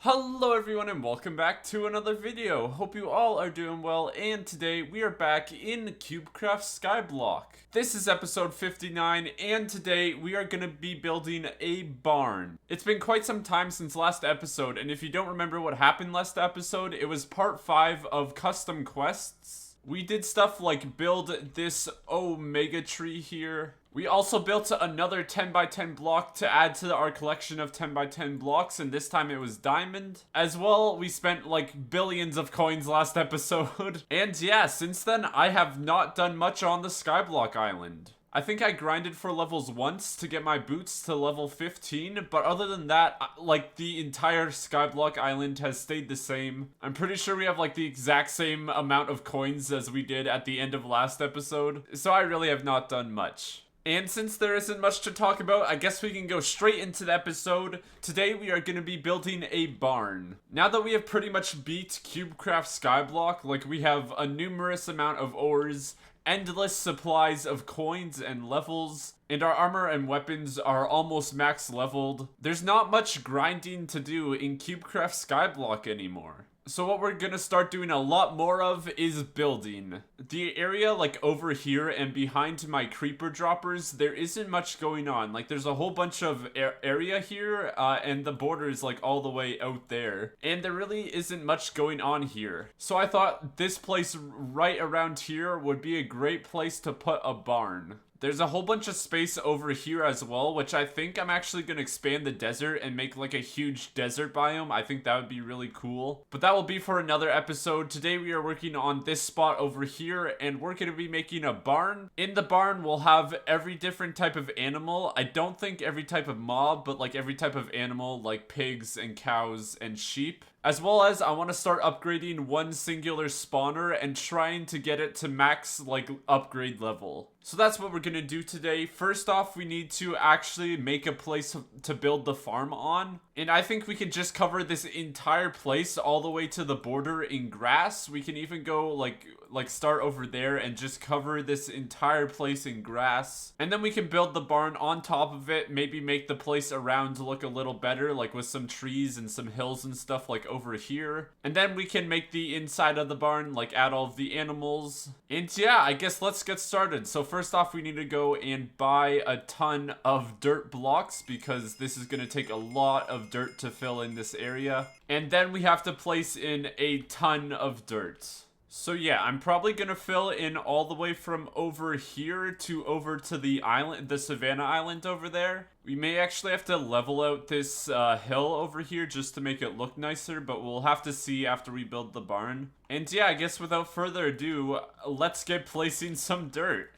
Hello everyone and welcome back to another video. Hope you all are doing well, and today we are back in Cubecraft Skyblock. This is episode 59 and today we are going to be building a barn. It's been quite some time since last episode, and if you don't remember what happened last episode, it was part 5 of custom quests. We did stuff like build this Omega tree here. We also built another 10 by 10 block to add to our collection of 10 by 10 blocks, and this time it was diamond. As well, we spent like billions of coins last episode. And yeah, since then, I have not done much on the Skyblock island. I think I grinded for levels once to get my boots to level 15, but other than that, like, the entire Skyblock island has stayed the same. I'm pretty sure we have like the exact same amount of coins as we did at the end of last episode, so I really have not done much. And since there isn't much to talk about, I guess we can go straight into the episode. Today we are going to be building a barn. Now that we have pretty much beat Cubecraft Skyblock, like we have a numerous amount of ores, endless supplies of coins and levels, and our armor and weapons are almost max leveled, there's not much grinding to do in Cubecraft Skyblock anymore. So what we're gonna start doing a lot more of is building. The area like over here and behind my creeper droppers, there isn't much going on. Like there's a whole bunch of area here and the border is like all the way out there. And there really isn't much going on here. So I thought this place right around here would be a great place to put a barn. There's a whole bunch of space over here as well, which I think I'm actually going to expand the desert and make like a huge desert biome. I think that would be really cool. But that will be for another episode. Today we are working on this spot over here, and we're going to be making a barn. In the barn, we'll have every different type of animal. I don't think every type of mob, but like every type of animal, like pigs and cows and sheep. As well as I want to start upgrading one singular spawner and trying to get it to max like upgrade level. So that's what we're going to do today. First off, we need to actually make a place to build the farm on. And I think we can just cover this entire place all the way to the border in grass. We can even go like start over there and just cover this entire place in grass. And then we can build the barn on top of it, maybe make the place around look a little better, like with some trees and some hills and stuff like over here. And then we can make the inside of the barn, like add all of the animals. And yeah, I guess let's get started. So first off, we need to go and buy a ton of dirt blocks because this is going to take a lot of dirt to fill in this area. And then we have to place in a ton of dirt. So yeah, I'm probably gonna fill in all the way from over here to over to the island, the Savannah Island over there. We may actually have to level out this hill over here just to make it look nicer, but we'll have to see after we build the barn. And yeah, I guess without further ado, let's get placing some dirt.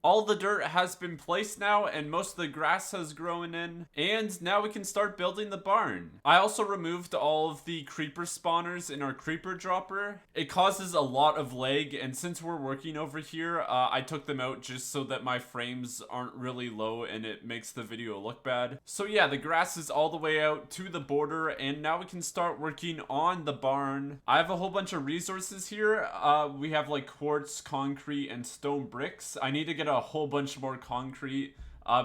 All the dirt has been placed now, and most of the grass has grown in, and now we can start building the barn. I also removed all of the creeper spawners in our creeper dropper. It causes a lot of lag, and since we're working over here, I took them out just so that my frames aren't really low and it makes the video look bad. So yeah, the grass is all the way out to the border, and now we can start working on the barn. I have a whole bunch of resources here. We have like quartz, concrete, and stone bricks. I need to get a whole bunch more concrete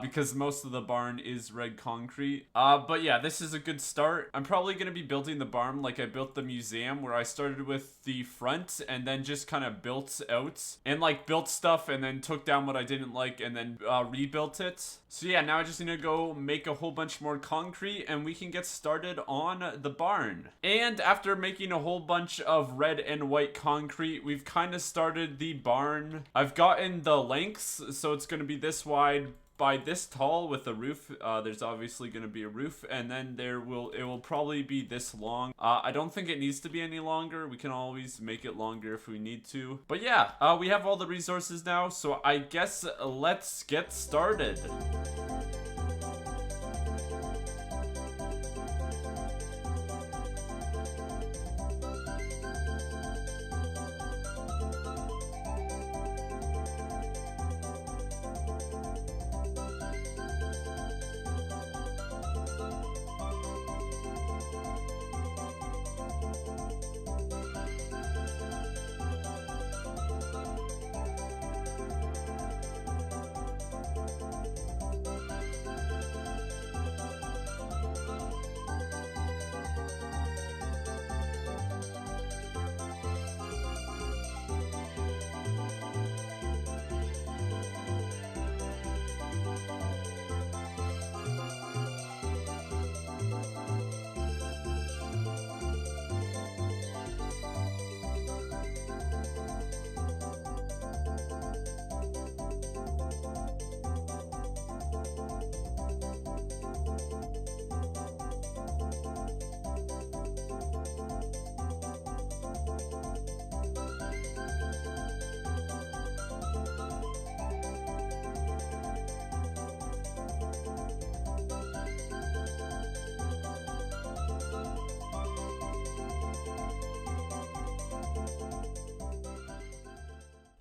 because most of the barn is red concrete. But yeah, this is a good start. I'm probably going to be building the barn like I built the museum, where I started with the front and then just kind of built out and like built stuff and then took down what I didn't like and then rebuilt it. So yeah, now I just need to go make a whole bunch more concrete and we can get started on the barn. And after making a whole bunch of red and white concrete, we've kind of started the barn. I've gotten the lengths, so it's going to be this wide by this tall with a roof. There's obviously going to be a roof, and then it will probably be this long. I don't think it needs to be any longer. We can always make it longer if we need to. But yeah, we have all the resources now, so I guess let's get started.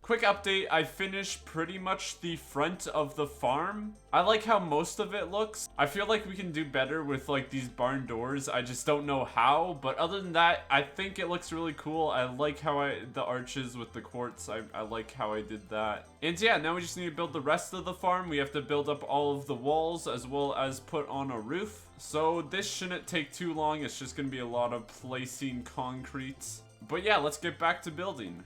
Quick update, I finished pretty much the front of the farm. I like how most of it looks. I feel like we can do better with like these barn doors. I just don't know how, but other than that, I think it looks really cool. I like how the arches with the quartz, I like how I did that. And yeah, now we just need to build the rest of the farm. We have to build up all of the walls as well as put on a roof. So this shouldn't take too long. It's just gonna be a lot of placing concrete. But yeah, let's get back to building.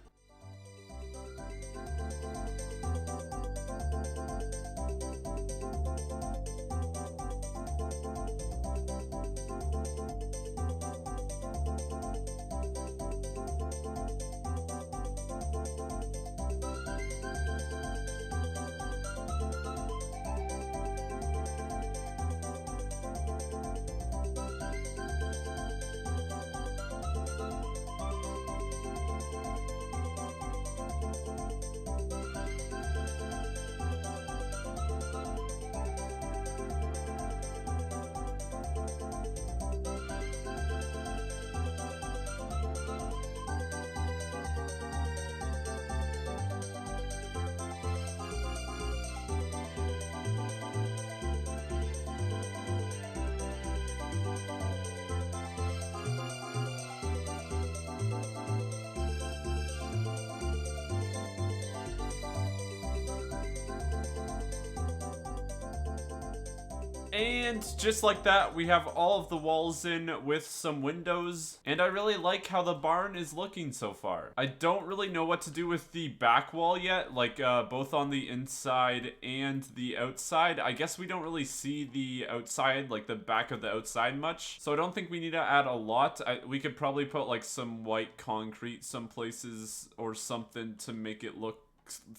And just like that, we have all of the walls in with some windows. And I really like how the barn is looking so far. I don't really know what to do with the back wall yet, like both on the inside and the outside. I guess we don't really see the outside, like the back of the outside much. So I don't think we need to add a lot. We could probably put like some white concrete some places or something to make it look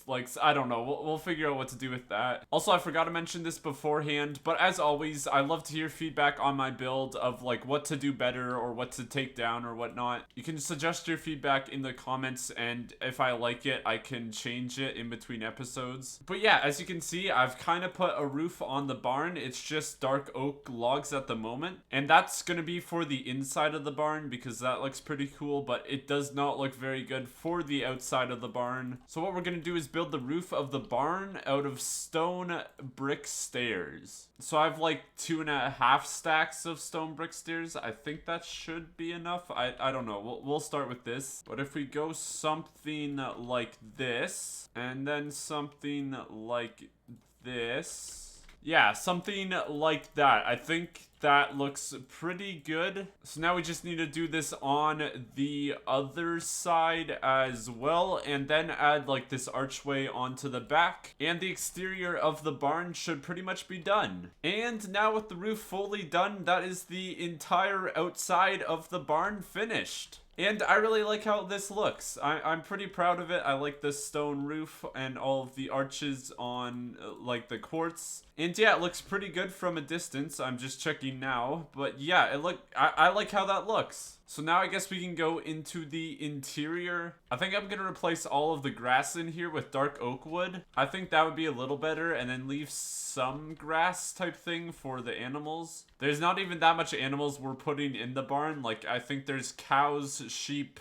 like, I don't know, we'll figure out what to do with that. Also, I forgot to mention this beforehand, but as always, I love to hear feedback on my build of like what to do better or what to take down or whatnot. You can suggest your feedback in the comments, and if I like it, I can change it in between episodes. But yeah, as you can see, I've kind of put a roof on the barn. It's just dark oak logs at the moment, and that's gonna be for the inside of the barn because that looks pretty cool, but it does not look very good for the outside of the barn. So what we're gonna do is build the roof of the barn out of stone brick stairs. So I have like 2.5 stacks of stone brick stairs. I think that should be enough. I don't know. We'll start with this. But if we go something like this, and then something like this. Yeah, something like that. I think that looks pretty good. So now we just need to do this on the other side as well, and then add like this archway onto the back, and the exterior of the barn should pretty much be done. And now with the roof fully done, that is the entire outside of the barn finished. And I really like how this looks. I'm pretty proud of it. I like the stone roof and all of the arches on like the quartz. And yeah, it looks pretty good from a distance. I'm just checking now. But yeah, I like how that looks. So now I guess we can go into the interior. I think I'm gonna replace all of the grass in here with dark oak wood. I think that would be a little better, and then leave some grass type thing for the animals. There's not even that much animals we're putting in the barn. Like, I think there's cows, sheep,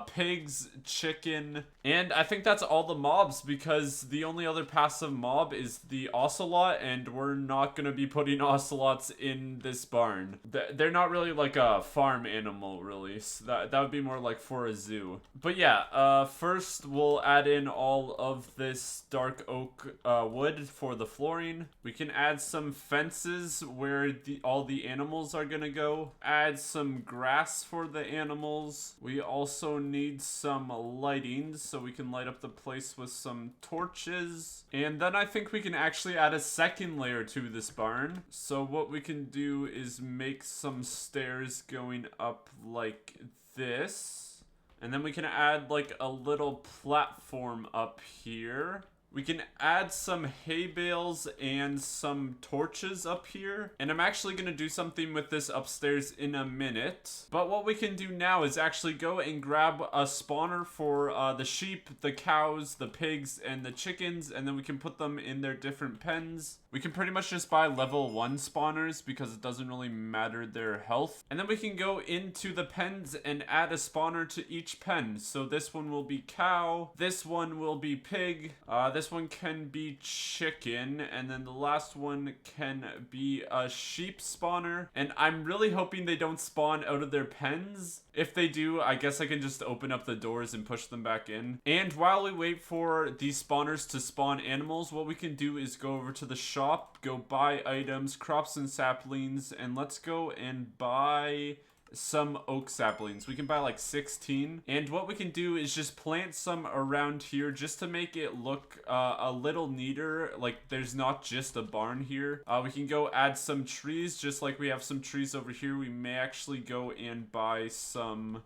pigs, chicken, and I think that's all the mobs, because the only other passive mob is the ocelot, and we're not gonna be putting ocelots in this barn. They're not really like a farm animal, really. So that would be more like for a zoo. But yeah, first we'll add in all of this dark oak wood for the flooring. We can add some fences where all the animals are gonna go. Add some grass for the animals. We also need some lighting, so we can light up the place with some torches. And then I think we can actually add a second layer to this barn. So what we can do is make some stairs going up like this. And then we can add like a little platform up here. We can add some hay bales and some torches up here. And I'm actually going to do something with this upstairs in a minute. But what we can do now is actually go and grab a spawner for the sheep, the cows, the pigs, and the chickens. And then we can put them in their different pens. We can pretty much just buy level 1 spawners because it doesn't really matter their health. And then we can go into the pens and add a spawner to each pen. So this one will be cow, this one will be pig, this one can be chicken, and then the last one can be a sheep spawner. And I'm really hoping they don't spawn out of their pens. If they do, I guess I can just open up the doors and push them back in. And while we wait for these spawners to spawn animals, what we can do is go over to the shop, go buy items, crops and saplings, and let's go and buy some oak saplings. We can buy like 16. And what we can do is just plant some around here just to make it look a little neater. Like there's not just a barn here. We can go add some trees just like we have some trees over here. We may actually go and buy some...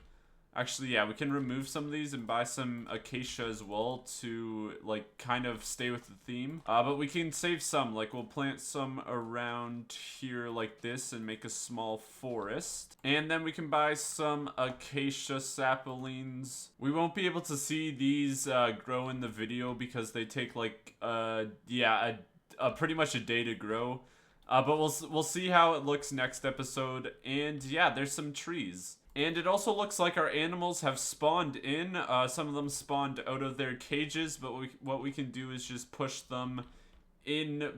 Actually, yeah, we can remove some of these and buy some acacia as well to, like, kind of stay with the theme. But we can save some. Like, we'll plant some around here like this and make a small forest. And then we can buy some acacia saplings. We won't be able to see these grow in the video because they take, like, pretty much a day to grow. But we'll see how it looks next episode. And, yeah, there's some trees. And it also looks like our animals have spawned in. Some of them spawned out of their cages, but what we can do is just push them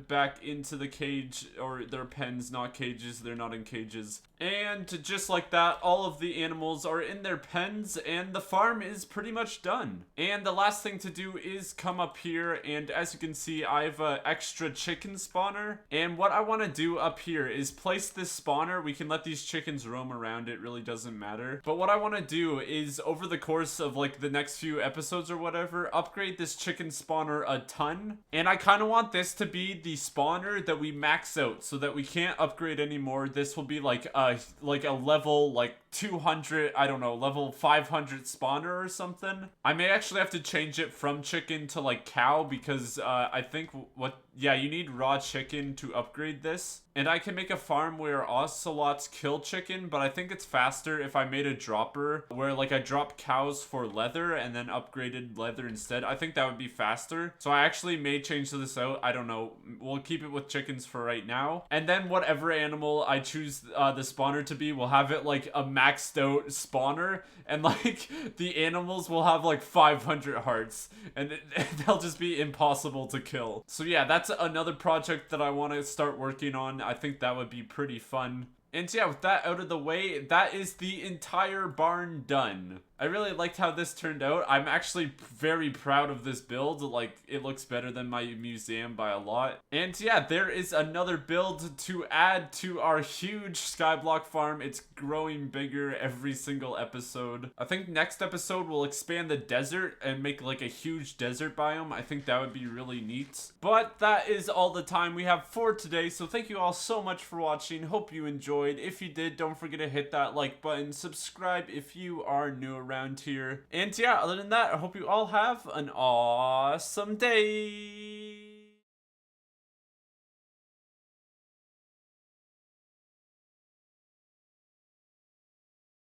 back into the cage, or their pens, not cages. They're not in cages. And just like that, all of the animals are in their pens, and the farm is pretty much done. And the last thing to do is come up here, and as you can see, I have an extra chicken spawner. And what I want to do up here is place this spawner. We can let these chickens roam around, it really doesn't matter. But what I want to do is, over the course of like the next few episodes or whatever, upgrade this chicken spawner a ton. And I kind of want this to be the spawner that we max out so that we can't upgrade anymore. This will be like a level like 200, I don't know, level 500 spawner or something. I may actually have to change it from chicken to like cow because I think you need raw chicken to upgrade this. And I can make a farm where ocelots kill chicken, but I think it's faster if I made a dropper where like I drop cows for leather and then upgraded leather instead. I think that would be faster. So I actually may change this out. I don't know. We'll keep it with chickens for right now. And then whatever animal I choose the spawner to be, we'll have it like a maxed out spawner. And like the animals will have like 500 hearts and they'll just be impossible to kill. So yeah, that's another project that I want to start working on. I think that would be pretty fun. And yeah, with that out of the way, that is the entire barn done. I really liked how this turned out. I'm actually very proud of this build. Like, it looks better than my museum by a lot. And yeah, there is another build to add to our huge Skyblock farm. It's growing bigger every single episode. I think next episode we'll expand the desert and make like a huge desert biome. I think that would be really neat. But that is all the time we have for today. So thank you all so much for watching. Hope you enjoyed. If you did, don't forget to hit that like button. Subscribe if you are new around here. And yeah, other than that, I hope you all have an awesome day.